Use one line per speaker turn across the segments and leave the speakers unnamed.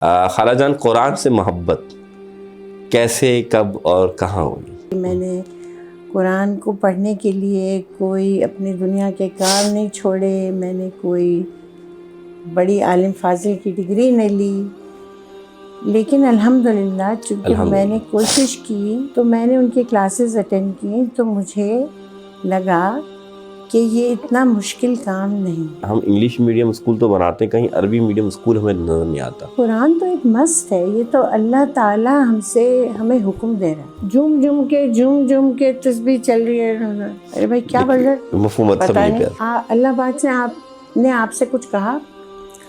خالہ جان، قرآن سے محبت کیسے، کب اور کہاں ہوئی؟
میں نے قرآن کو پڑھنے کے لیے کوئی اپنی دنیا کے کام نہیں چھوڑے، میں نے کوئی بڑی عالم فاضل کی ڈگری نہیں لی، لیکن الحمدللہ چونکہ میں نے کوشش کی تو میں نے ان کی کلاسز اٹینڈ کی تو مجھے لگا کہ یہ اتنا مشکل کام نہیں۔
ہم انگلش میڈیم اسکول تو بناتے ہیں، کہیں عربی میڈیم اسکول ہمیں نظر نہیں آتا۔
قرآن تو ایک مست ہے، یہ تو اللہ تعالیٰ ہمیں حکم دے رہا ہے۔ جم جم کے تسبیح چل رہی ہے۔ ارے بھائی کیا بول رہے،
مفہوم مطلب
پتہ
نہیں
نہیں۔ اللہ پاک سے آپ نے آپ سے کچھ کہا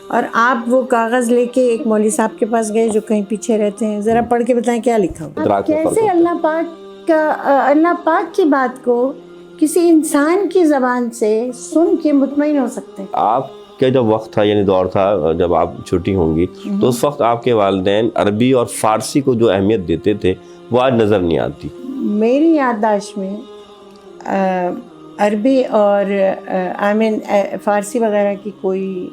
اور آپ وہ کاغذ لے کے ایک مولوی صاحب کے پاس گئے جو کہیں پیچھے رہتے ہیں، ذرا پڑھ کے بتائیں کیا لکھا ہو۔ کیسے اللہ پاک کی بات کو کسی انسان کی زبان سے سن کے مطمئن ہو سکتے ہیں؟ آپ
کا جب وقت تھا، یعنی دور تھا جب آپ چھوٹی ہوں گی، تو اس وقت آپ کے والدین عربی اور فارسی کو جو اہمیت دیتے تھے وہ آج نظر نہیں آتی۔
میری یادداشت میں عربی اور فارسی وغیرہ کی کوئی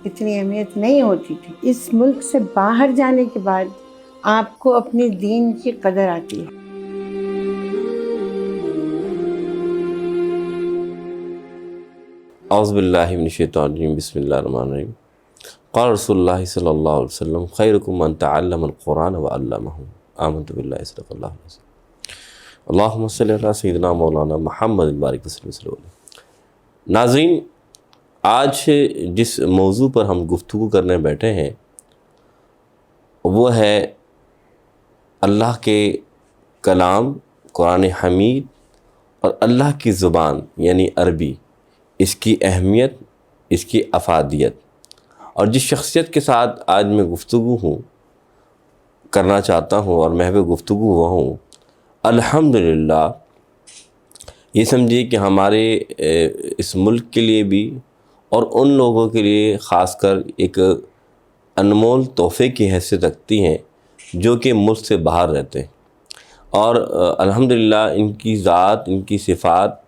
اتنی اہمیت نہیں ہوتی تھی۔ اس ملک سے باہر جانے کے بعد آپ کو اپنے دین کی قدر آتی ہے۔
اعوذ باللہ من الشیطان الرجیم، بسم اللہ الرحمن الرحیم۔ قال رسول اللہ صلی اللہ علیہ وسلم خیرکم من تعلم القرآن وعلمہ، آمنت باللہ صدق اللہ علیہ وسلم، اللہم صلی علی سیدنا مولانا محمد بارک وسلم۔ ناظرین، آج جس موضوع پر ہم گفتگو کرنے بیٹھے ہیں وہ ہے اللہ کے کلام قرآن حمید اور اللہ کی زبان یعنی عربی، اس کی اہمیت، اس کی افادیت۔ اور جس شخصیت کے ساتھ آج میں گفتگو کرنا چاہتا ہوں اور محو گفتگو ہوا ہوں، الحمدللہ یہ سمجھیے کہ ہمارے اس ملک کے لیے بھی اور ان لوگوں کے لیے خاص کر ایک انمول تحفے کی حیثیت رکھتی ہیں جو کہ ملک سے باہر رہتے ہیں۔ اور الحمدللہ ان کی ذات، ان کی صفات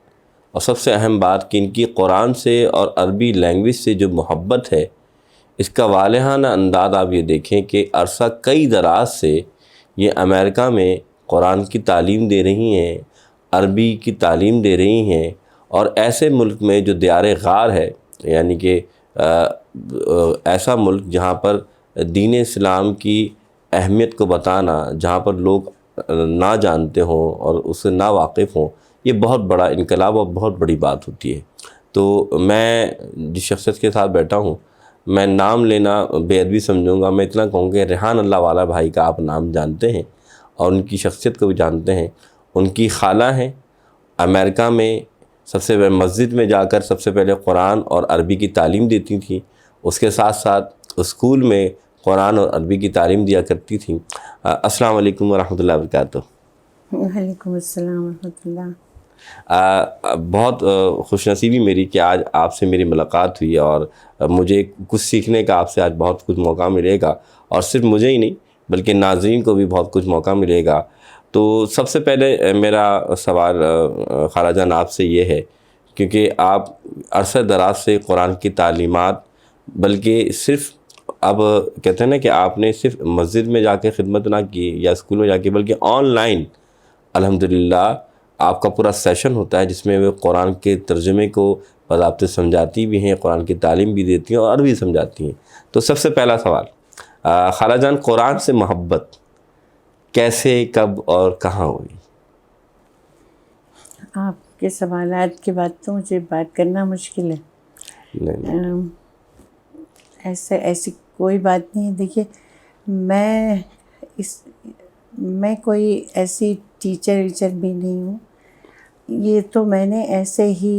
اور سب سے اہم بات کہ ان کی قرآن سے اور عربی لینگویج سے جو محبت ہے، اس کا والہانہ انداز آپ یہ دیکھیں کہ عرصہ کئی دراز سے یہ امریکہ میں قرآن کی تعلیم دے رہی ہیں، عربی کی تعلیم دے رہی ہیں، اور ایسے ملک میں جو دیار غار ہے، یعنی کہ ایسا ملک جہاں پر دین اسلام کی اہمیت کو بتانا، جہاں پر لوگ نہ جانتے ہوں اور اس سے نا واقف ہوں، یہ بہت بڑا انقلاب اور بہت بڑی بات ہوتی ہے۔ تو میں جس شخصیت کے ساتھ بیٹھا ہوں، میں نام لینا بے ادبی سمجھوں گا، میں اتنا کہوں کہ ریحان اللہ والا بھائی کا آپ نام جانتے ہیں اور ان کی شخصیت کو بھی جانتے ہیں۔ ان کی خالہ ہیں، امریکہ میں سب سے پہلے مسجد میں جا کر سب سے پہلے قرآن اور عربی کی تعلیم دیتی تھیں، اس کے ساتھ ساتھ اسکول میں قرآن اور عربی کی تعلیم دیا کرتی تھیں۔ السلام علیکم ورحمۃ اللہ وبرکاتہ۔
وعلیکم السلام ورحمۃ اللہ۔
بہت خوش نصیبی میری کہ آج آپ سے میری ملاقات ہوئی اور مجھے کچھ سیکھنے کا آپ سے آج بہت کچھ موقع ملے گا، اور صرف مجھے ہی نہیں بلکہ ناظرین کو بھی بہت کچھ موقع ملے گا۔ تو سب سے پہلے میرا سوال خالہ جان آپ سے یہ ہے، کیونکہ آپ عرصہ دراز سے قرآن کی تعلیمات، بلکہ صرف اب کہتے ہیں نا کہ آپ نے صرف مسجد میں جا کے خدمت نہ کی یا اسکول میں جا کے، بلکہ آن لائن الحمدللہ آپ کا پورا سیشن ہوتا ہے جس میں وہ قرآن کے ترجمے کو باضابطے سمجھاتی بھی ہیں، قرآن کی تعلیم بھی دیتی ہیں اور عربی سمجھاتی ہیں۔ تو سب سے پہلا سوال، خالہ جان، قرآن سے محبت کیسے، کب اور کہاں ہوئی؟
آپ کے سوالات کے بعد تو مجھے بات کرنا مشکل ہے۔ ایسی کوئی بات نہیں ہے۔ دیکھیے، میں کوئی ایسی ٹیچر بھی نہیں ہوں۔ یہ تو میں نے ایسے ہی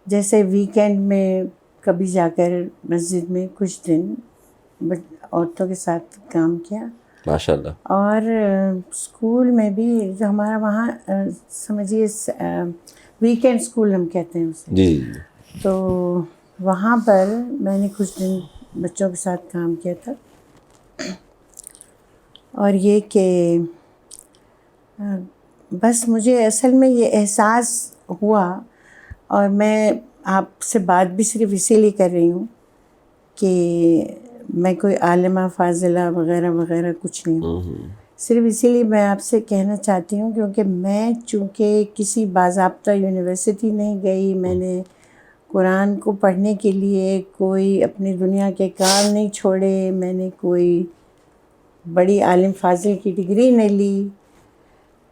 جیسے ویکینڈ میں کبھی جا کر مسجد میں کچھ دن عورتوں کے ساتھ کام کیا،
ماشاءاللہ۔
اور اسکول میں بھی جو ہمارا وہاں سمجھیے ویکینڈ اسکول ہم کہتے ہیں اسے،
جی،
تو وہاں پر میں نے کچھ دن بچوں کے ساتھ کام کیا تھا۔ اور یہ کہ بس مجھے اصل میں یہ احساس ہوا، اور میں آپ سے بات بھی صرف اسی لیے کر رہی ہوں کہ میں کوئی عالمہ فاضلہ وغیرہ وغیرہ کچھ نہیں ہوں. صرف اسی لیے میں آپ سے کہنا چاہتی ہوں کیونکہ میں چونکہ کسی باضابطہ یونیورسٹی نہیں گئی، میں نے قرآن کو پڑھنے کے لیے کوئی اپنی دنیا کے کام نہیں چھوڑے، میں نے کوئی بڑی عالم فاضل کی ڈگری نہیں لی،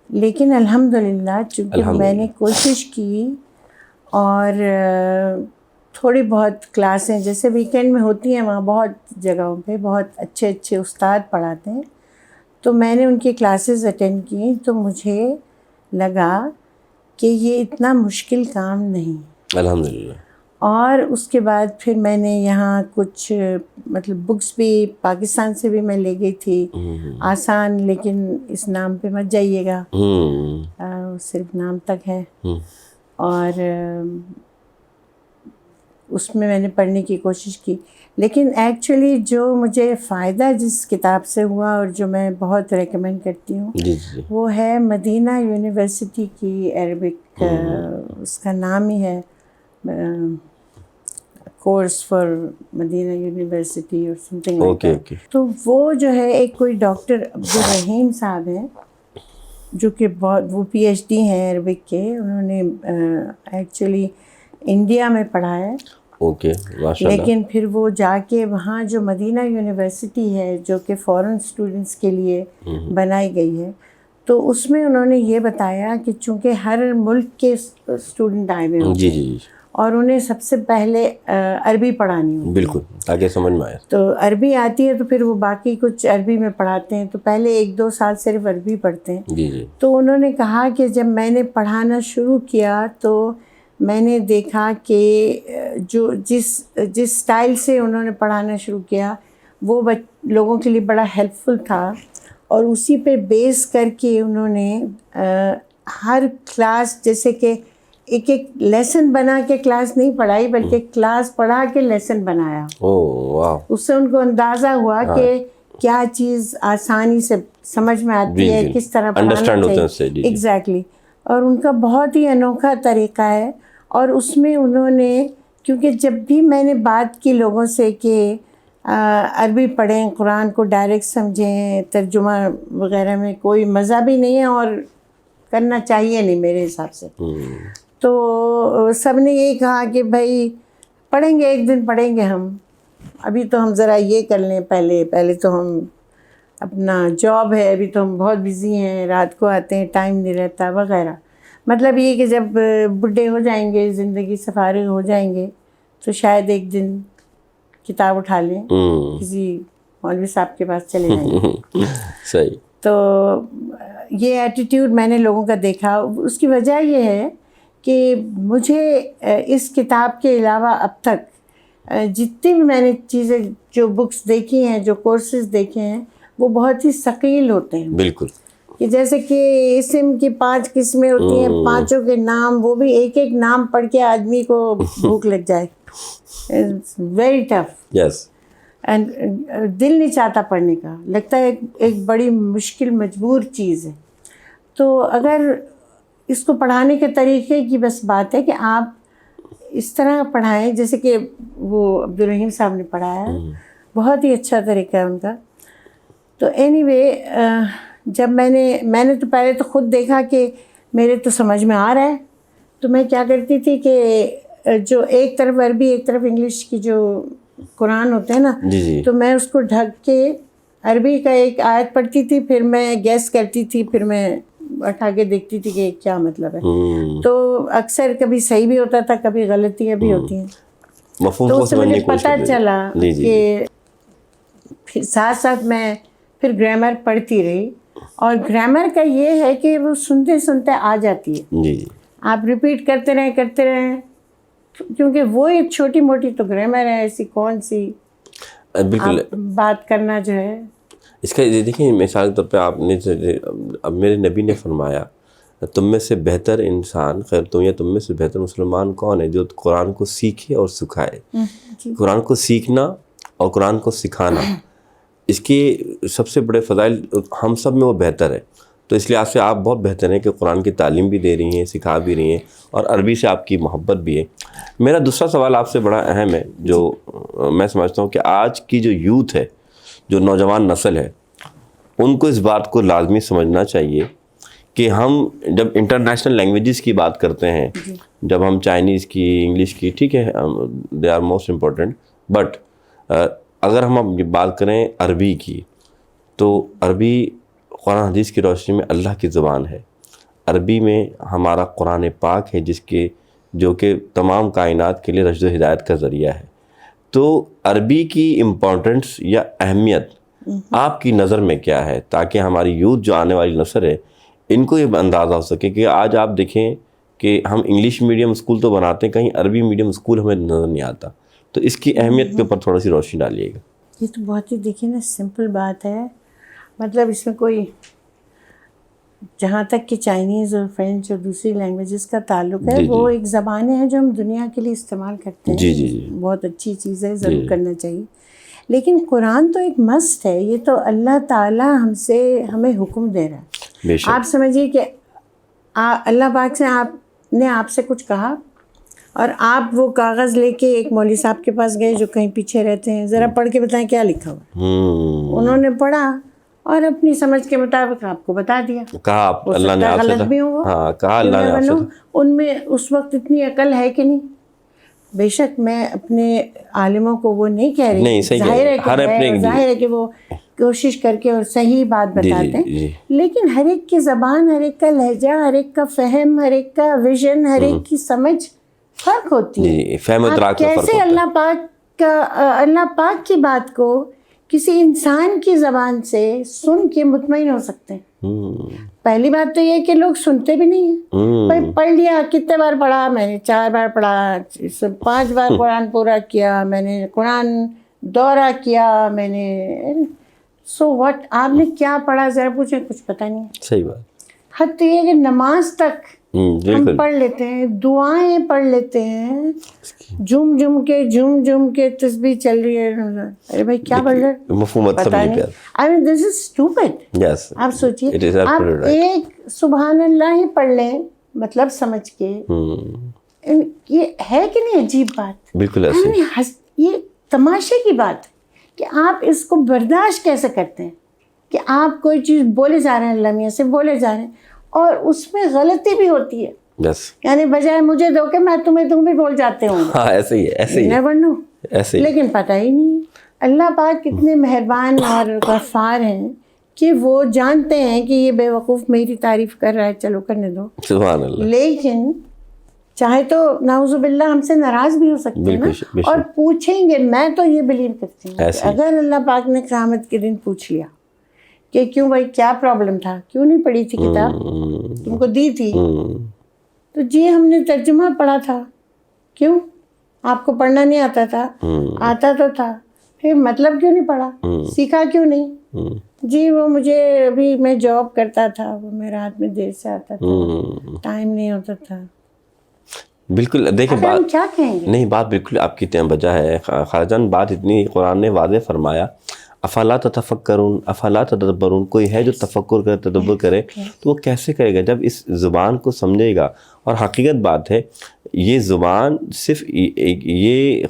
لیکن الحمدللہ چونکہ میں نے کوشش کی اور تھوڑی بہت کلاسیں جیسے ویکینڈ میں ہوتی ہیں وہاں بہت جگہوں پہ بہت اچھے اچھے استاد پڑھاتے ہیں، تو میں نے ان کی کلاسز اٹینڈ کی تو مجھے لگا کہ یہ اتنا مشکل کام نہیں.
الحمدللہ.
اور اس کے بعد پھر میں نے یہاں کچھ مطلب بکس بھی پاکستان سے بھی میں لے گئی تھی، آسان، لیکن اس نام پہ مت جائیے گا، صرف نام تک ہے. اور اس میں نے پڑھنے کی کوشش کی، لیکن ایکچولی جو مجھے فائدہ جس کتاب سے ہوا اور جو میں بہت ریکمینڈ کرتی ہوں وہ ہے مدینہ یونیورسٹی کی عربک، اس کا نام ہی ہے کورس فار مدینہ یونیورسٹی اور سم تھنگ لائک دیٹ. تو وہ جو ہے ایک کوئی ڈاکٹر عبدالرحیم صاحب ہیں جو کہ بہت وہ پی ایچ ڈی ہیں عربک کے، انہوں نے ایکچولی انڈیا میں پڑھا ہے، لیکن پھر وہ جا کے وہاں جو مدینہ یونیورسٹی ہے جو کہ فورن اسٹوڈنٹس کے لیے بنائی گئی ہے، تو اس میں انہوں نے یہ بتایا کہ چونکہ ہر ملک کے اسٹوڈنٹ آئے ہوئے ہوتے ہیں اور انہیں سب سے پہلے عربی پڑھانی ہوتی ہے،
بالکل تاکہ سمجھ میں آئے. تو
عربی آتی ہے تو پھر وہ باقی کچھ عربی میں پڑھاتے ہیں، تو پہلے 1-2 سال صرف عربی پڑھتے ہیں. تو انہوں نے کہا کہ جب میں نے پڑھانا شروع کیا تو میں نے دیکھا کہ جو جس سٹائل سے انہوں نے پڑھانا شروع کیا وہ لوگوں کے لیے بڑا ہیلپ فل تھا، اور اسی پہ بیس کر کے انہوں نے ہر کلاس جیسے کہ ایک لیسن بنا کے کلاس نہیں پڑھائی بلکہ کلاس پڑھا کے لیسن بنایا. اس سے ان کو اندازہ ہوا کہ کیا چیز آسانی سے سمجھ میں آتی ہے، کس طرح پڑھانا چاہیے. ایگزیکٹلی. اور ان کا بہت ہی انوکھا طریقہ ہے. اور اس میں انہوں نے، کیونکہ جب بھی میں نے بات کی لوگوں سے کہ عربی پڑھیں، قرآن کو ڈائریکٹ سمجھیں، ترجمہ وغیرہ میں کوئی مزہ بھی نہیں ہے اور کرنا چاہیے نہیں میرے حساب سے، تو سب نے یہی کہا کہ بھائی پڑھیں گے، ایک دن پڑھیں گے ہم، ابھی تو ہم ذرا یہ کر لیں، پہلے تو ہم اپنا جاب ہے، ابھی تو ہم بہت بزی ہیں، رات کو آتے ہیں، ٹائم نہیں رہتا وغیرہ. مطلب یہ کہ جب بڈھے ہو جائیں گے، زندگی سے فارغ ہو جائیں گے تو شاید ایک دن کتاب اٹھا لیں، کسی مولوی صاحب کے پاس چلے جائیں گے.
صحیح.
تو یہ ایٹیٹیوڈ میں نے لوگوں کا دیکھا. اس کی وجہ یہ ہے کہ مجھے اس کتاب کے علاوہ اب تک جتنی بھی میں نے چیزیں جو بکس دیکھی ہیں، جو کورسز دیکھے ہیں، وہ بہت ہی ثقیل ہوتے ہیں. بالکل. کہ جیسے کہ اسم کی 5 قسمیں ہوتی ہیں، 5 کے نام، وہ بھی ایک نام پڑھ کے آدمی کو بھوک لگ جائے. Very tough. یس. اینڈ دل نہیں چاہتا پڑھنے کا، لگتا ہے ایک بڑی مشکل مجبور چیز ہے. تو اگر اس کو پڑھانے کے طریقے کی بس بات ہے کہ آپ اس طرح پڑھائیں جیسے کہ وہ عبدالرحیم صاحب نے پڑھایا، بہت ہی اچھا طریقہ ہے ان کا. تو اینی وے جب میں نے تو پہلے تو خود دیکھا کہ میرے تو سمجھ میں آ رہا ہے، تو میں کیا کرتی تھی کہ جو ایک طرف عربی ایک طرف انگلش کی جو قرآن ہوتے ہیں نا، تو میں اس کو ڈھک کے عربی کا ایک آیت پڑھتی تھی، پھر میں گیس کرتی تھی، پھر میں اٹھا کے دیکھتی تھی کہ کیا مطلب ہے. تو اکثر کبھی صحیح بھی ہوتا تھا، کبھی غلطیاں بھی ہوتی ہیں. تو اس سے مجھے پتہ چلا کہ پھر ساتھ ساتھ میں پھر گرامر پڑھتی رہی. اور گرامر کا یہ ہے کہ وہ سنتے سنتے آ جاتی ہے. آپ ریپیٹ کرتے رہیں کیونکہ وہ ایک چھوٹی موٹی تو گرامر ہے، ایسی کون سی بات کرنا جو ہے.
اس کا دیکھیں مثال کے طور پہ آپ نے، اب میرے نبی نے فرمایا تم میں سے بہتر انسان، خیر تم میں سے بہتر مسلمان کون ہے؟ جو قرآن کو سیکھے اور سکھائے. قرآن کو سیکھنا اور قرآن کو سکھانا، اس کے سب سے بڑے فضائل ہم سب میں وہ بہتر ہے. تو اس لحاظ سے آپ بہت بہتر ہیں کہ قرآن کی تعلیم بھی دے رہی ہیں، سکھا بھی رہی ہیں، اور عربی سے آپ کی محبت بھی ہے۔ میرا دوسرا سوال آپ سے بڑا اہم ہے، جو میں سمجھتا ہوں کہ آج کی جو یوتھ ہے، جو نوجوان نسل ہے، ان کو اس بات کو لازمی سمجھنا چاہیے کہ ہم جب انٹرنیشنل لینگویجز کی بات کرتے ہیں، جب ہم چائنیز کی، انگلش کی، ٹھیک ہے، they are most important, but اگر ہم بات کریں عربی کی، تو عربی قرآن حدیث کی روشنی میں اللہ کی زبان ہے۔ عربی میں ہمارا قرآن پاک ہے، جو کہ تمام کائنات کے لیے رشد و ہدایت کا ذریعہ ہے۔ تو عربی کی امپورٹنس یا اہمیت آپ کی نظر میں کیا ہے، تاکہ ہماری یوتھ جو آنے والی نسل ہے ان کو یہ اندازہ ہو سکے کہ آج آپ دیکھیں کہ ہم انگلش میڈیم اسکول تو بناتے ہیں، کہیں عربی میڈیم اسکول ہمیں نظر نہیں آتا، تو اس کی اہمیت کے اوپر تھوڑا سی روشنی ڈالیے گا۔
یہ تو بہت ہی دیکھیں نا سمپل بات ہے، مطلب اس میں کوئی، جہاں تک کہ چائنیز اور فرینچ اور دوسری لینگویجز کا تعلق ہے، وہ ایک زبانیں ہیں جو ہم دنیا کے لیے استعمال کرتے ہیں، بہت اچھی چیز ہے، ضرور کرنا چاہیے، لیکن قرآن تو ایک مست ہے، یہ تو اللہ تعالیٰ ہمیں حکم دے رہا ہے۔ آپ سمجھیے کہ اللہ پاک سے آپ سے کچھ کہا، اور آپ وہ کاغذ لے کے ایک مولوی صاحب کے پاس گئے جو کہیں پیچھے رہتے ہیں، ذرا پڑھ کے بتائیں کیا لکھا ہوا۔ انہوں نے پڑھا اور اپنی سمجھ کے مطابق آپ کو بتا دیا،
کہا اللہ نے آپ سے،
غلط بھی ہوا،
کہا اللہ نے آپ سے،
ان میں اس وقت اتنی عقل ہے کہ نہیں۔ بے شک میں اپنے عالموں کو وہ نہیں کہہ رہی، ظاہر ہے کہ وہ کوشش کر کے اور صحیح بات بتاتے ہیں، لیکن ہر ایک کی زبان، ہر ایک کا لہجہ، ہر ایک کا فہم، ہر ایک کا ویژن، ہر ایک کی سمجھ فرق ہوتی ہے۔ آپ کیسے اللہ پاک کی بات کو کسی انسان کی زبان سے سن کے مطمئن ہو سکتے ہیں؟ پہلی بات تو یہ کہ لوگ سنتے بھی نہیں ہیں۔ بھائی پڑھ لیا، کتنے بار پڑھا؟ میں نے 4 بار پڑھا، 5 بار قرآن پورا کیا، میں نے قرآن دورہ کیا، میں نے سو واٹ، آپ نے کیا پڑھا ذرا پوچھیں، کچھ پتہ نہیں ہے۔
صحیح بات۔
حتیٰ یہ کہ نماز تک ہم پڑھ لیتے ہیں، دعائیں پڑھ لیتے ہیں، جم جم کے تسبیح چل رہی ہے، ارے بھائی کیا پڑھ رہے ہیں،
مفہوم
پتہ نہیں۔ I mean this is stupid۔ آپ سوچئے، آپ ایک سبحان اللہ ہی پڑھ لیں مطلب سمجھ کے، یہ ہے کہ نہیں عجیب بات؟
بالکل ایسے،
یہ تماشے کی بات ہے کہ آپ اس کو برداشت کیسے کرتے ہیں کہ آپ کوئی چیز بولے جا رہے ہیں، اللہ میاں سے بولے جا رہے ہیں، اور اس میں غلطی بھی ہوتی ہے، یعنی بجائے مجھے دو کہ میں تم بھی بول جاتے ہوں،
ایسے ہی ایسے ہی،
لیکن پتہ ہی نہیں۔ اللہ پاک کتنے مہربان اور غفار ہیں کہ وہ جانتے ہیں کہ یہ بے وقوف میری تعریف کر رہا ہے، چلو کرنے دو،
سبحان اللہ،
لیکن چاہے تو نعوذ باللہ ہم سے ناراض بھی ہو سکتے ہیں نا، اور پوچھیں گے۔ میں تو یہ بلیو کرتی ہوں کہ اگر اللہ پاک نے قیامت کے دن پوچھ لیا کہ کیوں بھائی کیا پرابلم تھا، کیوں نہیں پڑھی تھی کتاب، تم کو دی تھی تو جی ہم نے ترجمہ پڑھا تھا، کیوں آپ کو پڑھنا نہیں آتا تھا؟ آتا تو تھا، پھر مطلب کیوں نہیں پڑھا، سیکھا کیوں نہیں؟ جی وہ مجھے ابھی میں جاب کرتا تھا، وہ میرے ہاتھ میں دیر سے آتا تھا، ٹائم نہیں ہوتا تھا۔
بالکل، دیکھیں
ہم کیا کہیں گے؟
نہیں، بات بالکل آپ کی بجا ہے خالد جان، بات اتنی قرآن نے واضح فرمایا، افلا تتفکرون افلا تدبرون، کوئی ہے جو تفکر کرے، تدبر کرے، تو وہ کیسے کرے گا جب اس زبان کو سمجھے گا۔ اور حقیقت بات ہے، یہ زبان صرف یہ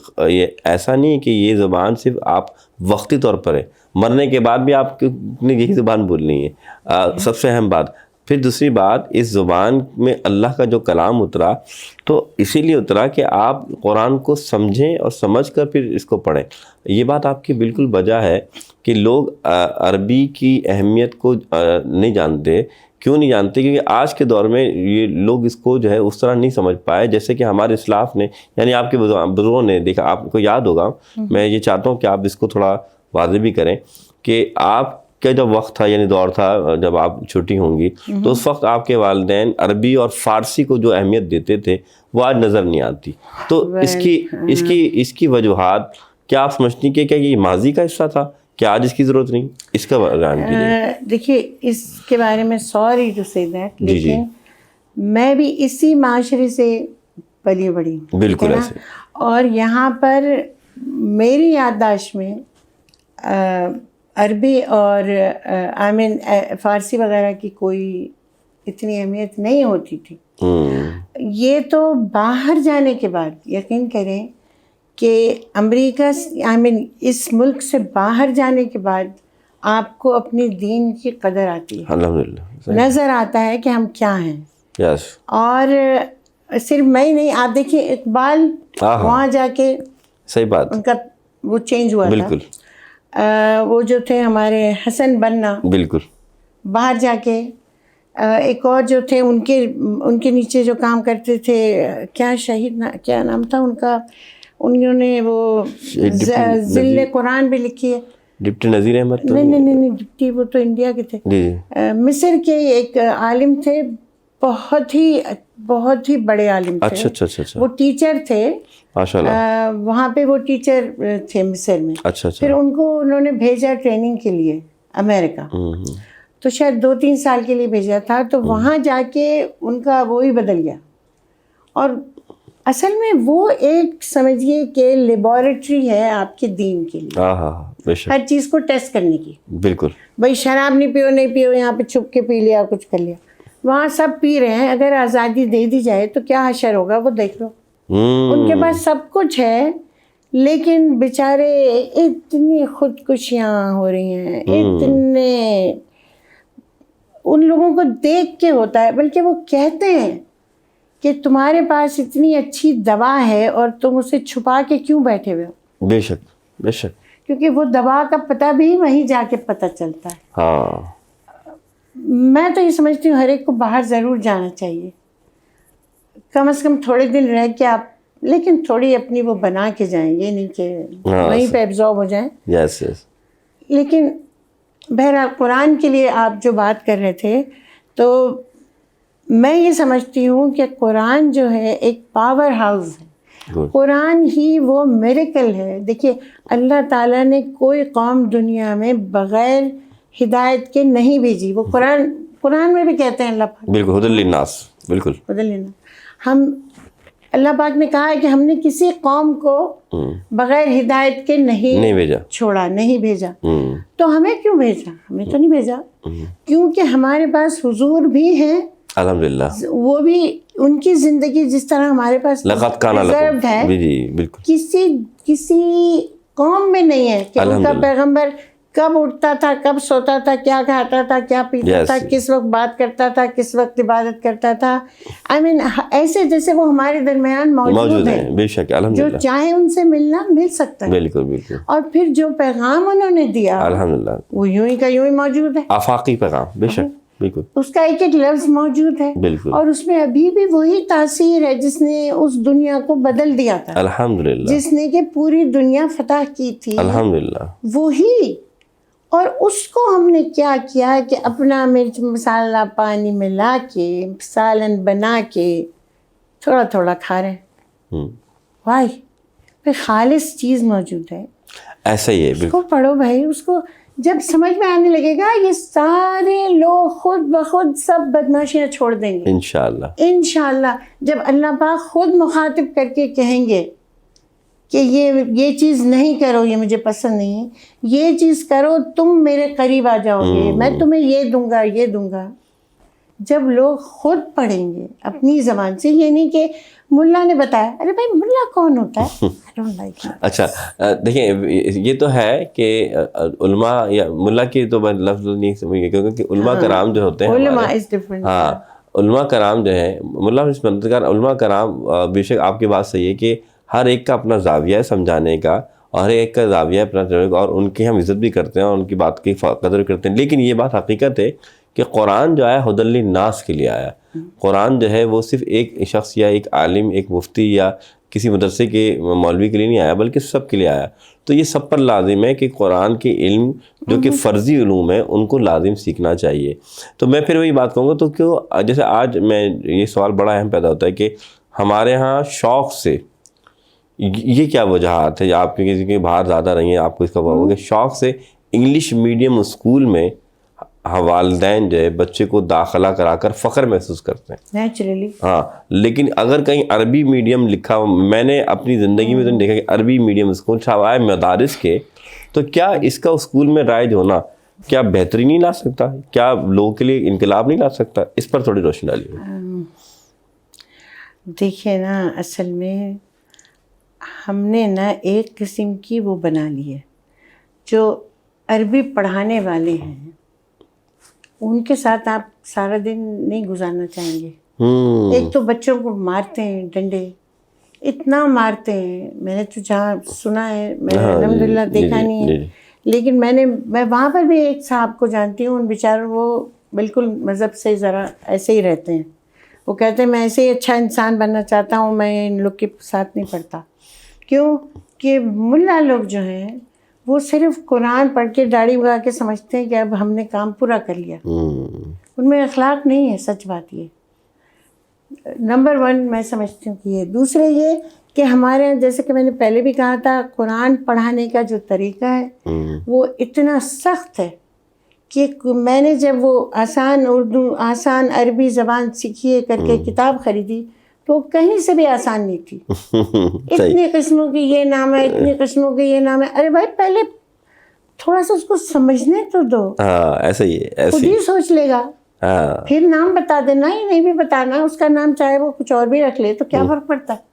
ایسا نہیں ہے کہ یہ زبان صرف آپ وقتی طور پر ہے، مرنے کے بعد بھی آپ نے یہی زبان بولنی ہے، سب سے اہم بات۔ پھر دوسری بات، اس زبان میں اللہ کا جو کلام اترا تو اسی لیے اترا کہ آپ قرآن کو سمجھیں اور سمجھ کر پھر اس کو پڑھیں۔ یہ بات آپ کی بالکل بجا ہے کہ لوگ عربی کی اہمیت کو نہیں جانتے۔ کیوں نہیں جانتے؟ کیونکہ آج کے دور میں یہ لوگ اس کو جو ہے اس طرح نہیں سمجھ پائے جیسے کہ ہمارے اسلاف نے، یعنی آپ کے بزرگوں نے دیکھا۔ آپ کو یاد ہوگا، میں یہ چاہتا ہوں کہ آپ اس کو تھوڑا واضح بھی کریں کہ آپ کا جب وقت تھا، یعنی دور تھا جب آپ چھوٹی ہوں گی، تو اس وقت آپ کے والدین عربی اور فارسی کو جو اہمیت دیتے تھے وہ آج نظر نہیں آتی۔ تو اس کی وجوہات کیا آپ سمجھتی کہ کیا یہ ماضی کا حصہ تھا؟ کیا آج اس کی ضرورت نہیں؟ اس کا بیان کیجیے۔
دیکھیے اس کے بارے میں سوری ٹو سے دیٹ، لیکن میں بھی اسی معاشرے سے پلی بڑی ہوں،
بالکل ایسے،
اور یہاں پر میری یادداشت میں عربی اور فارسی وغیرہ کی کوئی اتنی اہمیت نہیں ہوتی تھی. یہ تو باہر جانے کے بعد یقین کریں کہ امریکہ اس ملک سے باہر جانے کے بعد آپ کو اپنی دین کی قدر آتی ہے.
الحمدللہ
نظر آتا ہے کہ ہم کیا ہیں.
یس.
اور صرف میں نہیں, آپ دیکھیے اقبال وہاں جا کے,
صحیح بات,
ان کا وہ چینج ہوا
بالکل.
وہ جو تھے ہمارے حسن بننا, بالکل, باہر جا کے ایک اور جو تھے ان کے نیچے جو کام کرتے تھے, کیا شہید کیا نام تھا ان کا, انہوں نے وہ ذل قرآن بھی لکھی ہے.
ڈپٹی نذیر احمد؟
نہیں, ڈپٹی وہ تو انڈیا کے تھے. مصر کے ایک عالم تھے, بہت ہی بڑے عالم تھے.
اچھا.
وہ ٹیچر تھے
ماشاءاللہ,
وہاں پہ وہ ٹیچر تھے مصر میں.
اچھا.
پھر ان کو انہوں نے بھیجا ٹریننگ کے لیے امریکہ, تو شاید 2-3 سال کے لیے بھیجا تھا. تو وہاں جا کے ان کا وہی بدل گیا. اور اصل میں وہ ایک سمجھیے کہ لیبارٹری ہے آپ کے دین کے لیے. ہر چیز کو ٹیسٹ کرنے کی. بالکل. بھائی شراب نہیں پیو, یہاں پہ چھپ کے پی لیا, کچھ کر لیا. وہاں سب پی رہے ہیں, اگر آزادی دے دی جائے تو کیا حشر ہوگا وہ دیکھ لو. ان کے پاس سب کچھ ہے, لیکن بیچارے اتنی خودکشیاں ہو رہی ہیں, اتنے ان لوگوں کو دیکھ کے ہوتا ہے. بلکہ وہ کہتے ہیں کہ تمہارے پاس اتنی اچھی دوا ہے اور تم اسے چھپا کے کیوں بیٹھے ہوئے ہو.
بے شک. کیونکہ
وہ دوا کا پتہ بھی وہیں جا کے پتہ چلتا ہے.
ہاں,
میں تو یہ سمجھتی ہوں ہر ایک کو باہر ضرور جانا چاہیے, کم از کم تھوڑے دن رہ کے آپ, لیکن تھوڑی اپنی وہ بنا کے جائیں, یہ نہیں کہ وہیں پہ ایبزارب ہو جائیں.
یس.
لیکن بہرحال قرآن کے لیے آپ جو بات کر رہے تھے, تو میں یہ سمجھتی ہوں کہ قرآن جو ہے ایک پاور ہاؤس ہے. قرآن ہی وہ میریکل ہے. دیکھیے اللہ تعالیٰ نے کوئی قوم دنیا میں بغیر ہدایت کے نہیں بھیجی. وہ قرآن میں بھی کہتے ہیں اللہ پاک,
بالکل, ہدی للناس. بالکل,
ہدی للناس. اللہ پاک نے کہا ہے کہ ہم نے کسی قوم کو بغیر ہدایت کے نہیں بھیجا, چھوڑا, نہیں بھیجا. تو ہمیں کیوں بھیجا؟ ہمیں تو نہیں بھیجا, کیونکہ ہمارے پاس حضور بھی ہیں الحمدللہ. وہ بھی ان کی زندگی جس طرح ہمارے پاس ریزروڈ ہے, کسی قوم میں نہیں ہے کہ ان کا پیغمبر کب اٹھتا تھا, کب سوتا تھا, کیا کھاتا تھا, کیا پیتا تھا, کس وقت بات کرتا تھا, کس وقت عبادت کرتا تھا. ایسے جیسے وہ ہمارے درمیان موجود ہیں.
بے شک,
جو چاہے ان سے ملنا مل سکتا ہے.
بالکل.
اور پھر جو پیغام انہوں نے دیا الحمدللہ وہ یوں ہی کا یوں ہی موجود ہے.
آفاقی پیغام. بے شک, بالکل.
اس کا ایک ایک لفظ موجود ہے. بالکل. اور اس میں ابھی بھی وہی تاثیر ہے جس نے اس دنیا کو بدل دیا تھا الحمدللہ, جس نے کہ پوری دنیا فتح کی تھی الحمدللہ, وہی. اور اس کو ہم نے کیا کیا کہ اپنا مرچ مسالہ پانی ملا کے سالن بنا کے تھوڑا تھوڑا کھا رہے ہیں. وائی, پھر خالص چیز موجود ہے. ایسا ہی ہے. اس کو پڑھو بھائی, اس کو جب سمجھ میں آنے لگے گا یہ سارے لوگ خود بخود سب بدماشیاں چھوڑ دیں گے انشاءاللہ. جب اللہ پاک خود مخاطب کر کے کہیں گے کہ یہ چیز نہیں کرو, یہ مجھے پسند نہیں, یہ چیز کرو تم میرے قریب آ جاؤ گے, میں تمہیں یہ دوں گا. جب لوگ خود پڑھیں گے اپنی زبان سے, یہ نہیں کہ ملا نے بتایا. ارے بھائی ملا کون ہوتا ہے؟
اچھا دیکھیں, یہ تو ہے کہ علماء یا ملا کی تو لفظ نہیں سمجھ گے, کیونکہ علماء کرام جو ہوتے ہیں, ہاں علماء کرام جو ہیں, ملا علماء کرام, بے شک آپ کی بات صحیح ہے کہ ہر ایک کا اپنا زاویہ ہے سمجھانے کا, اور ہر ایک کا زاویہ اپنا, اور ان کی ہم عزت بھی کرتے ہیں اور ان کی بات کی قدر کرتے ہیں. لیکن یہ بات حقیقت ہے کہ قرآن جو آیا ہدی للناس کے لیے آیا. قرآن جو ہے وہ صرف ایک شخص یا ایک عالم, ایک مفتی یا کسی مدرسے کے مولوی کے لیے نہیں آیا, بلکہ سب کے لیے آیا. تو یہ سب پر لازم ہے کہ قرآن کے علم جو کہ فرضی علوم ہیں ان کو لازم سیکھنا چاہیے. تو میں پھر وہی بات کہوں گا, تو کیوں جیسے آج میں یہ سوال بڑا اہم پیدا ہوتا ہے کہ ہمارے ہاں شوق سے, یہ کیا وجوہات ہے, آپ کسی کے باہر زیادہ رہی ہیں, آپ کو اس کا پتا ہوگا کہ شوق سے انگلش میڈیم اسکول میں والدین جو ہے بچے کو داخلہ کرا کر فخر محسوس کرتے ہیں
نیچرلی.
ہاں, لیکن اگر کہیں عربی میڈیم لکھا ہو, میں نے اپنی زندگی میں تو نہیں دیکھا کہ عربی میڈیم اسکول چھاوائے مدارس کے تو کیا اس کا اسکول میں رائج ہونا کیا بہتری نہیں لا سکتا؟ کیا لوگوں کے لیے انقلاب نہیں لا سکتا؟ اس پر تھوڑی روشنی ڈالیے.
دیکھیے نا، اصل میں ہم نے نا ایک قسم کی وہ بنا لی ہے، جو عربی پڑھانے والے ہیں ان کے ساتھ آپ سارا دن نہیں گزارنا چاہیں گے. ایک تو بچوں کو مارتے ہیں ڈنڈے، اتنا مارتے ہیں. میں نے تو جہاں سنا ہے، میں نے الحمدللہ دیکھا نہیں ہے، لیکن میں وہاں پر بھی ایک صاحب کو جانتی ہوں. ان بیچاروں وہ بالکل مذہب سے ذرا ایسے ہی رہتے ہیں. وہ کہتے ہیں میں ایسے ہی اچھا انسان بننا چاہتا ہوں، میں ان لوگ کے ساتھ نہیں پڑھتا. کیوں کہ ملا لوگ جو ہیں وہ صرف قرآن پڑھ کے داڑھی بگا کے سمجھتے ہیں کہ اب ہم نے کام پورا کر لیا. ان میں اخلاق نہیں ہے. سچ بات یہ نمبر 1 میں سمجھتی ہوں کہ یہ. دوسرے یہ کہ ہمارے یہاں جیسے کہ میں نے پہلے بھی کہا تھا، قرآن پڑھانے کا جو طریقہ ہے وہ اتنا سخت ہے کہ میں نے جب وہ آسان اردو، آسان عربی زبان سیکھیے کر کے کتاب خریدی تو کہیں سے بھی آسان نہیں تھی. اتنی قسموں کی یہ نام ہے، اتنی قسموں کے یہ نام ہے. ارے بھائی پہلے تھوڑا سا اس کو سمجھنے تو دو.
ایسا ہی ہے،
خود ہی سوچ لے گا. پھر نام بتا دینا، ہی نہیں بھی بتانا اس کا نام، چاہے وہ کچھ اور بھی رکھ لے تو کیا فرق پڑتا ہے.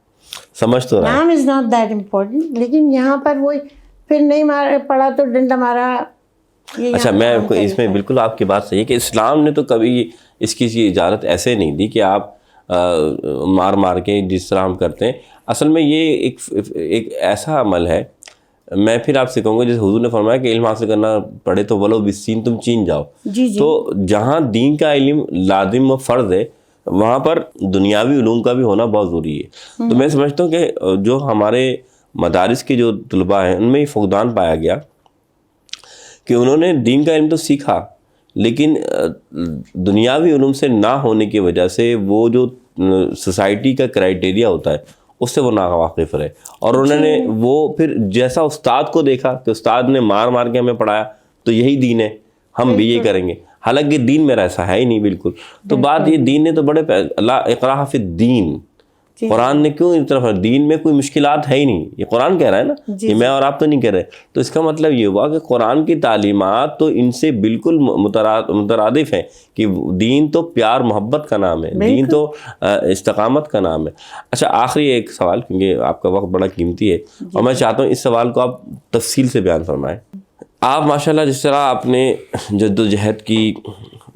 سمجھ تو رہا
نام از ناٹ دیٹ امپورٹنٹ. لیکن یہاں پر وہ پھر نہیں پڑھا تو ڈنڈا مارا.
اچھا، میں اس میں بالکل آپ کی بات صحیح ہے کہ اسلام نے تو کبھی اس کی اجازت ایسے نہیں دی کہ آپ مار کے جس طرح ہم کرتے ہیں. اصل میں یہ ایک ایسا عمل ہے. میں پھر آپ سے کہوں گا جیسے حضور نے فرمایا کہ علم حاصل کرنا پڑے تو ولو بالسین تم چین جاؤ. تو جہاں دین کا علم لازم و فرض ہے وہاں پر دنیاوی علوم کا بھی ہونا بہت ضروری ہے. تو میں سمجھتا ہوں کہ جو ہمارے مدارس کے جو طلباء ہیں ان میں یہ فقدان پایا گیا کہ انہوں نے دین کا علم تو سیکھا لیکن دنیاوی علوم سے نہ ہونے کی وجہ سے وہ جو سوسائٹی کا کرائٹیریا ہوتا ہے اس سے وہ ناواقف رہے. اور انہوں نے وہ پھر جیسا استاد کو دیکھا کہ استاد نے مار کے ہمیں پڑھایا تو یہی دین ہے، ہم بھی یہ کریں گے. حالانکہ دین میرا ایسا ہے ہی نہیں بالکل. تو بات یہ دین نے تو بڑے اللہ اقرا فی الدین، قرآن نے کیوں اس طرف، دین میں کوئی مشکلات ہے ہی نہیں. یہ قرآن کہہ رہا ہے نا، یہ میں اور آپ تو نہیں کہہ رہے. تو اس کا مطلب یہ ہوا کہ قرآن کی تعلیمات تو ان سے بالکل مترادف ہیں کہ دین تو پیار محبت کا نام ہے، دین تو استقامت کا نام ہے. اچھا، آخری ایک سوال کیونکہ آپ کا وقت بڑا قیمتی ہے اور میں چاہتا ہوں اس سوال کو آپ تفصیل سے بیان فرمائیں. آپ ماشاءاللہ جس طرح آپ نے جد و جہد کی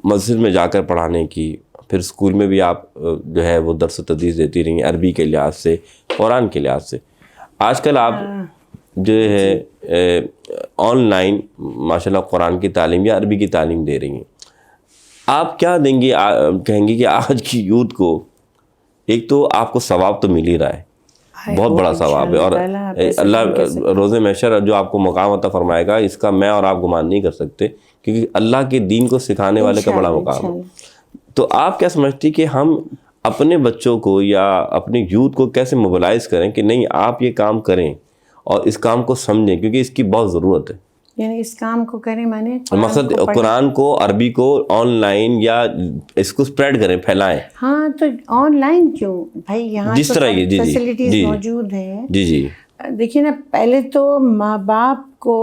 مسجد میں جا کر پڑھانے کی، پھر اسکول میں بھی آپ جو ہے وہ درس و تدریس دیتی رہی عربی کے لحاظ سے، قرآن کے لحاظ سے. آج کل آپ جو ہے آن لائن ماشاءاللہ قرآن کی تعلیم یا عربی کی تعلیم دے رہی ہیں. آپ کیا دیں گی، کہیں گی کہ آج کی یوتھ کو ایک تو آپ کو ثواب تو مل ہی رہا ہے، بہت بڑا ثواب ہے، اور اللہ روز محشر جو آپ کو مقام عطا فرمائے گا اس کا میں اور آپ گمان نہیں کر سکتے کیونکہ اللہ کے دین کو سکھانے والے کا بڑا مقام ہے. تو آپ کیا سمجھتی کہ ہم اپنے بچوں کو یا اپنے یوتھ کو کیسے موبلائز کریں کہ نہیں آپ یہ کام کریں اور اس کام کو سمجھیں کیونکہ اس کی بہت ضرورت ہے.
یعنی اس کام کو کریں مانے
مقصد قرآن کو عربی کو آن لائن یا اس کو سپریڈ کریں، پھیلائیں.
ہاں تو آن لائن کیوں بھائی، یہاں
جس طرح یہ
فیسلٹیز موجود ہیں.
جی
دیکھیے نا، پہلے تو ماں باپ کو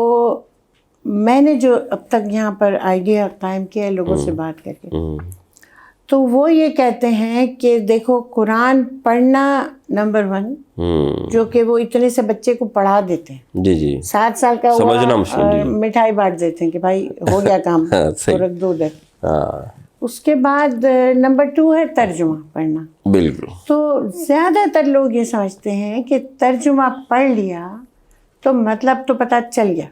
میں نے جو اب تک یہاں پر آئیڈیا قائم کیا لوگوں سے بات کر کے، تو وہ یہ کہتے ہیں کہ دیکھو قرآن پڑھنا نمبر 1، جو کہ وہ اتنے سے بچے کو پڑھا دیتے ہیں.
جی
7 سال کا ہوا مٹھائی بانٹ دیتے ہیں کہ بھائی ہو گیا کام، رکھ دو ادھر. اس کے بعد نمبر 2 ہے ترجمہ پڑھنا.
بالکل.
تو زیادہ تر لوگ یہ سمجھتے ہیں کہ ترجمہ پڑھ لیا تو مطلب تو پتہ چل گیا.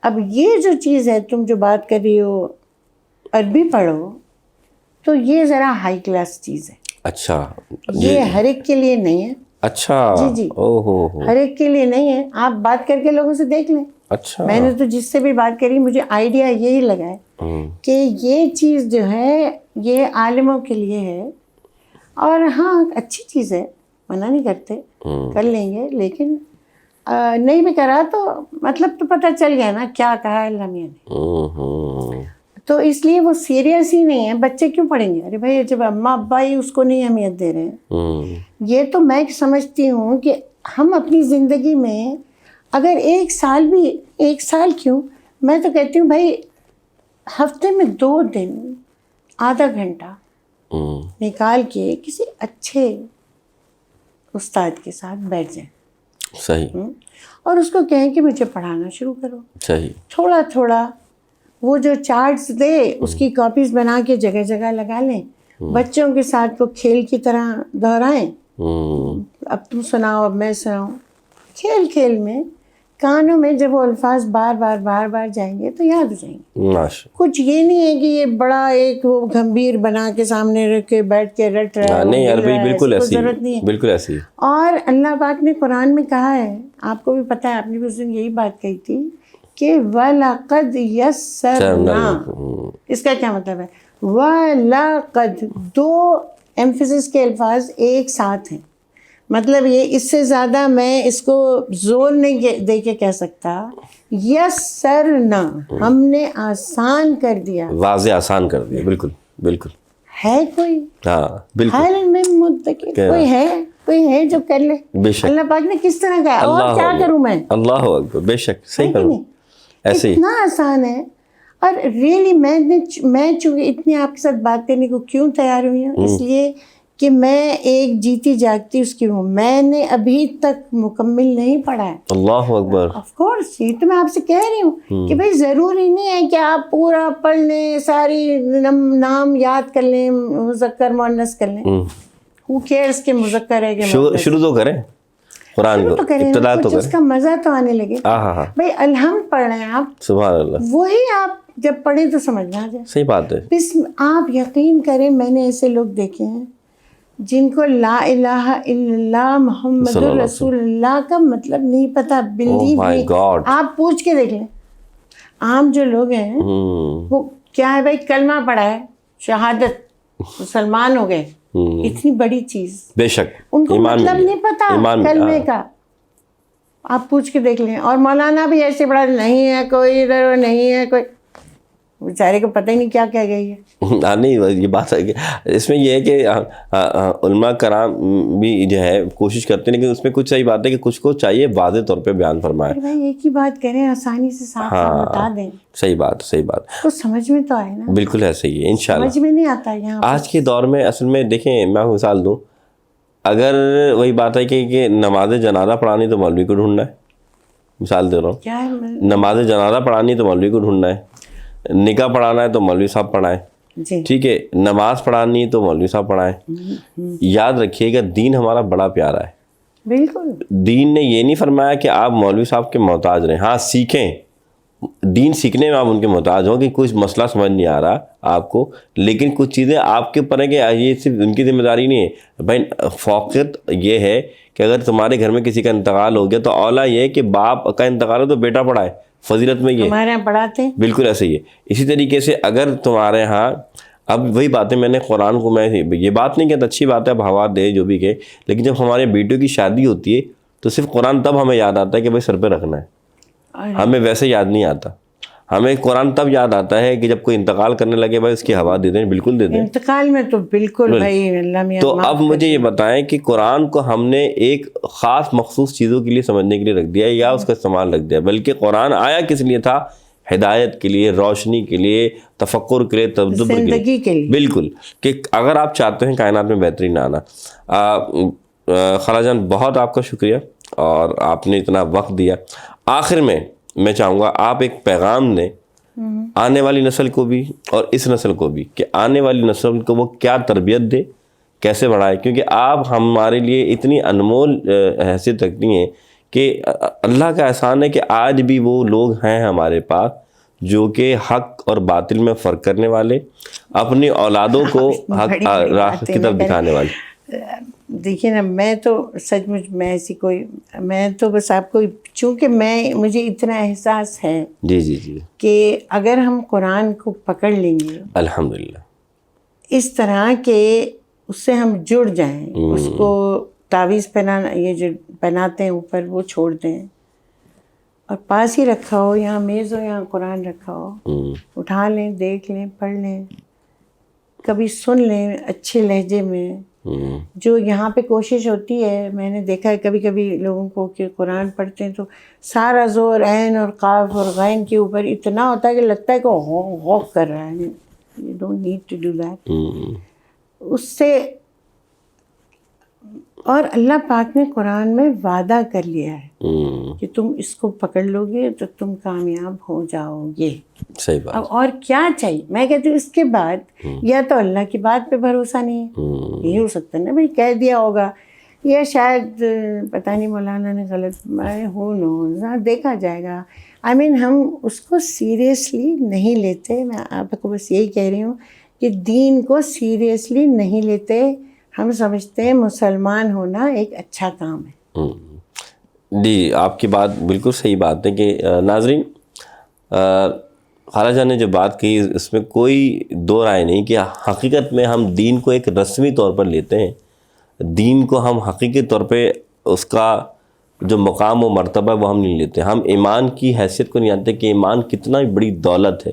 اب یہ جو چیز ہے تم جو بات کر رہی ہو عربی پڑھو، تو یہ ذرا ہائی کلاس چیز ہے.
اچھا،
یہ ہر ایک کے لیے نہیں ہے.
اچھا،
جی ہر ایک کے لیے نہیں ہے. آپ بات کر کے لوگوں سے دیکھ لیں.
اچھا،
میں نے تو جس سے بھی بات کری مجھے آئیڈیا یہی لگا ہے کہ یہ چیز جو ہے یہ عالموں کے لیے ہے. اور ہاں اچھی چیز ہے، منع نہیں کرتے، کر لیں گے، لیکن نہیں بھی کرا تو مطلب تو پتہ چل گیا نا کیا کہا اللہ میاں نے. تو اس لیے وہ سیریس ہی نہیں ہے. بچے کیوں پڑھیں گے؟ ارے بھائی جب اماں ابا ہی اس کو نہیں اہمیت دے رہے ہیں. یہ تو میں سمجھتی ہوں کہ ہم اپنی زندگی میں اگر ایک سال کیوں، میں تو کہتی ہوں بھائی ہفتے میں 2 دن آدھا گھنٹہ نکال کے کسی اچھے استاد کے ساتھ بیٹھ جائیں.
صحیح.
اور اس کو کہیں کہ مجھے پڑھانا شروع کرو.
صحیح.
تھوڑا تھوڑا وہ جو چارٹس دے اس کی کاپیز بنا کے جگہ جگہ لگا لیں. بچوں کے ساتھ وہ کھیل کی طرح دہرائیں. اب تم سناؤ اب میں سناؤں. کھیل میں کانوں میں جب وہ الفاظ بار بار جائیں گے تو یاد ہو جائیں گے. کچھ یہ نہیں ہے کہ یہ بڑا ایک وہ گمبھیر بنا کے سامنے رکھ کے بیٹھ کے رٹ رہا ہے.
نہیں عربی بالکل ایسی
ضرورت نہیں ہے.
بالکل ایسی.
اور اللہ پاک نے قرآن میں کہا ہے، آپ کو بھی پتہ ہے، آپ نے بھی اس دن یہی بات کہی تھی کہ وَلَقَدْ يَسَّرْنَا. اس کا کیا مطلب ہے؟ وَلَقَدْ 2 ایمفیسس کے الفاظ ایک ساتھ ہیں. مطلب یہ اس سے زیادہ میں اس کو زور نہیں دے کے کہہ سکتا. یسرنا، ہم نے آسان کر دیا،
واضح آسان کر دیا. بالکل بالکل.
ہے کوئی؟
ہاں بالکل.
حل میں متقی کوئی ہے جو کر لے؟
بے شک.
اللہ پاک نے کس طرح کہا اور کیا کروں میں؟
اللہ اکبر. بے شک صحیح کروں. ایسے ہی
اتنا آسان ہے. اور ریئلی میں چونکہ اتنی آپ کے ساتھ بات کرنے کو کیوں تیار ہوئی ہوں، اس لیے کہ میں ایک جیتی جاگتی اس کی ہوں. میں نے ابھی تک مکمل نہیں پڑھا ہے.
اللہ اکبر.
آف کورس یہ تو میں آپ سے کہہ رہی ہوں کہ بھائی ضروری نہیں ہے کہ آپ پورا پڑھ لیں، ساری نام یاد کر لیں، مذکر مؤنث کر لیں. ہو کیئرس کہ مذکر ہے کہ
شروع تو کریں قرآن کو، ابتدا تو کریں،
اس کا مزہ تو آنے لگے. بھائی الحمد پڑھ رہے ہیں آپ، سبحان اللہ، وہی آپ جب پڑھیں تو سمجھ میں آ جائے.
صحیح بات ہے.
آپ یقین کریں میں نے ایسے لوگ دیکھے ہیں جن کو لا الہ الا اللہ محمد رسول اللہ کا مطلب نہیں پتا. بلیو می، آپ پوچھ کے دیکھ لیں. عام جو لوگ ہیں وہ کیا ہے بھائی، کلمہ پڑھا ہے، شہادت، مسلمان ہو گئے، اتنی بڑی چیز.
بے شک
ان کو مطلب نہیں پتا کلمے کا. آپ پوچھ کے دیکھ لیں. اور مولانا بھی ایسے پڑھا نہیں ہے کوئی ادھر، نہیں ہے کوئی، بیچارے کو پتہ ہی نہیں کیا کہہ گئی ہے.
نہیں یہ بات ہے کہ اس میں یہ ہے کہ علماء کرام بھی جو ہے کوشش کرتے ہیں، لیکن اس میں کچھ صحیح بات ہے کہ کچھ کو چاہیے واضح طور پہ بیان فرمائے.
بھائی ایک ہی بات کریں، آسانی سے صاف بتا دیں.
صحیح بات، صحیح بات.
تو سمجھ میں تو آئے نا.
بالکل ایسے ہی ہے انشاءاللہ.
سمجھ میں نہیں آتا یہاں
آج کے دور میں. اصل میں دیکھیں میں مثال دوں، اگر وہی بات ہے کہ نماز جنازہ پڑھانی تو مولوی کو ڈھونڈنا ہے. مثال دے رہا ہوں،
کیا ہے،
نماز جنازہ پڑھانی تو مولوی کو ڈھونڈنا ہے. نکاح پڑھانا ہے تو مولوی صاحب پڑھائیں. ٹھیک ہے، نماز پڑھانی تو مولوی صاحب پڑھائیں. یاد رکھیے گا دین ہمارا بڑا پیارا ہے.
بالکل.
دین نے یہ نہیں فرمایا کہ آپ مولوی صاحب کے محتاج رہیں. ہاں سیکھیں، دین سیکھنے میں آپ ان کے محتاج ہوں کہ کچھ مسئلہ سمجھ نہیں آ رہا آپ کو، لیکن کچھ چیزیں آپ کے اوپر ہیں کہ یہ صرف ان کی ذمہ داری نہیں ہے. بھائی فوقیت یہ ہے کہ اگر تمہارے گھر میں کسی کا انتقال ہو گیا تو اولا یہ ہے کہ باپ کا انتقال ہو تو بیٹا پڑھائے. فضیلت میں یہ
ہمارے یہاں پڑھاتے ہیں.
بالکل ایسے ہی ہے. اسی طریقے سے اگر تمہارے ہاں، اب وہی باتیں میں نے قرآن کو، میں یہ بات نہیں کہتا اچھی بات ہے اب ہوا دے جو بھی کہ، لیکن جب ہمارے بیٹوں کی شادی ہوتی ہے تو صرف قرآن تب ہمیں یاد آتا ہے کہ بھائی سر پہ رکھنا ہے. ہمیں ویسے یاد نہیں آتا. ہمیں قرآن تب یاد آتا ہے کہ جب کوئی انتقال کرنے لگے بھائی اس کی ہوا دے دیں. بالکل دے دیں. انتقال
میں تو بالکل بھائی اللہ میاں.
تو اب مجھے یہ بتائیں کہ قرآن کو ہم نے ایک خاص مخصوص چیزوں کے لیے سمجھنے کے لیے رکھ دیا یا اس کا استعمال رکھ دیا، بلکہ قرآن آیا کس لیے تھا؟ ہدایت کے لیے، روشنی کے لیے، تفکر کے لیے، تدبر
زندگی کے لیے.
بالکل. کہ اگر آپ چاہتے ہیں کائنات میں بہترین آنا. خالہ جان بہت آپ کا شکریہ اور آپ نے اتنا وقت دیا. آخر میں چاہوں گا آپ ایک پیغام دیں آنے والی نسل کو بھی اور اس نسل کو بھی، کہ آنے والی نسل کو وہ کیا تربیت دے، کیسے بڑھائے. کیونکہ آپ ہمارے لیے اتنی انمول حیثیت رکھتی ہیں کہ اللہ کا احسان ہے کہ آج بھی وہ لوگ ہیں ہمارے پاس جو کہ حق اور باطل میں فرق کرنے والے، اپنی اولادوں کو حق راہ کی طرف دکھانے والے.
دیکھیے نا، میں تو سچ مچ میں ایسی کوئی، میں تو بس آپ کو، چونکہ مجھے اتنا احساس ہے
جی
کہ اگر ہم قرآن کو پکڑ لیں گے
الحمدللہ
اس طرح کہ اس سے ہم جڑ جائیں، اس کو تعویذ پہنانا، یہ جو پہناتے ہیں اوپر وہ چھوڑ دیں، اور پاس ہی رکھا ہو، یہاں میز ہو یہاں قرآن رکھا ہو، اٹھا لیں، دیکھ لیں، پڑھ لیں، کبھی سن لیں اچھے لہجے میں، جو یہاں پہ کوشش ہوتی ہے، میں نے دیکھا ہے کبھی کبھی لوگوں کو کہ قرآن پڑھتے ہیں تو سارا زور عین اور قاف اور غین کے اوپر اتنا ہوتا ہے کہ لگتا ہے کہ غوق کر رہا ہے. You don't need to do that. اس سے، اور اللہ پاک نے قرآن میں وعدہ کر لیا ہے کہ تم اس کو پکڑ لو گے تو تم کامیاب ہو جاؤ گے.
صحیح بات.
اب اور کیا چاہیے؟ میں کہتی ہوں اس کے بعد یا تو اللہ کی بات پہ بھروسہ نہیں ہے، یہ ہو سکتا ہے نا بھائی کہہ دیا ہوگا، یا شاید پتہ نہیں مولانا نے غلط، ہو نو دیکھا جائے گا. آئی مین ہم اس کو سیریسلی نہیں لیتے. میں آپ کو بس یہی کہہ رہی ہوں کہ دین کو سیریسلی نہیں لیتے. ہم سمجھتے ہیں مسلمان ہونا ایک اچھا کام ہے.
جی آپ کی بات بالکل صحیح بات ہے کہ ناظرین، خالہ جان نے جو بات کہی اس میں کوئی دو رائے نہیں کہ حقیقت میں ہم دین کو ایک رسمی طور پر لیتے ہیں. دین کو ہم حقیقی طور پہ اس کا جو مقام و مرتبہ وہ ہم نہیں لیتے. ہم ایمان کی حیثیت کو نہیں جانتے کہ ایمان کتنا بڑی دولت ہے.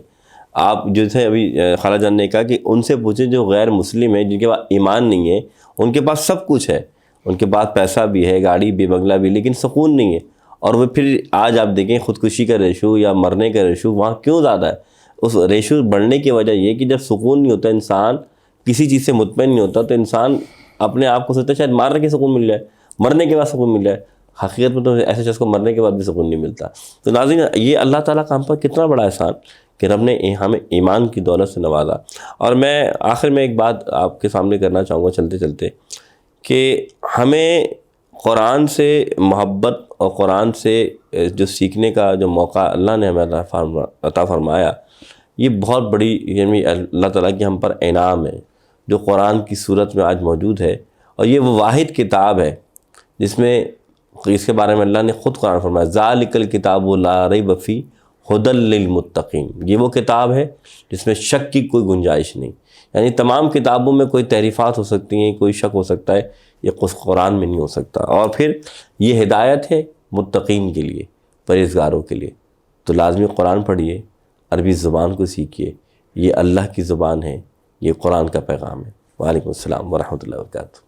آپ جیسے ابھی خالہ جان نے کہا کہ ان سے پوچھیں جو غیر مسلم ہیں، جن کے پاس ایمان نہیں ہے، ان کے پاس سب کچھ ہے، ان کے پاس پیسہ بھی ہے، گاڑی بھی، بنگلہ بھی، لیکن سکون نہیں ہے. اور وہ پھر آج آپ دیکھیں خودکشی کا ریشو یا مرنے کا ریشو وہاں کیوں زیادہ ہے؟ اس ریشو بڑھنے کی وجہ یہ کہ جب سکون نہیں ہوتا، انسان کسی چیز سے مطمئن نہیں ہوتا، تو انسان اپنے آپ کو سوچتا ہے شاید مارنے کے سکون مل جائے، مرنے کے بعد سکون مل جائے. حقیقت میں تو ایسے شخص کو مرنے کے بعد بھی سکون نہیں ملتا. تو ناظرین، یہ اللہ تعالیٰ کا ہم پر کتنا بڑا احسان کہ رب نے ہمیں ایمان کی دولت سے نوازا. اور میں آخر میں ایک بات آپ کے سامنے کرنا چاہوں گا چلتے چلتے، کہ ہمیں قرآن سے محبت اور قرآن سے جو سیکھنے کا جو موقع اللہ نے ہمیں عطا فرمایا، یہ بہت بڑی یعنی اللہ تعالیٰ کی ہم پر انعام ہے جو قرآن کی صورت میں آج موجود ہے. اور یہ وہ واحد کتاب ہے جس میں اس کے بارے میں اللہ نے خود قرآن فرمایا، ذالک الکتاب لا ریب فیہ ھدی للمتقین. یہ وہ کتاب ہے جس میں شک کی کوئی گنجائش نہیں. یعنی تمام کتابوں میں کوئی تحریفات ہو سکتی ہیں، کوئی شک ہو سکتا ہے، یہ قرآن میں نہیں ہو سکتا. اور پھر یہ ہدایت ہے متقین کے لیے، پرہیزگاروں کے لیے. تو لازمی قرآن پڑھیے، عربی زبان کو سیکھیے. یہ اللہ کی زبان ہے، یہ قرآن کا پیغام ہے. وعلیکم السلام ورحمۃ اللہ وبرکاتہ.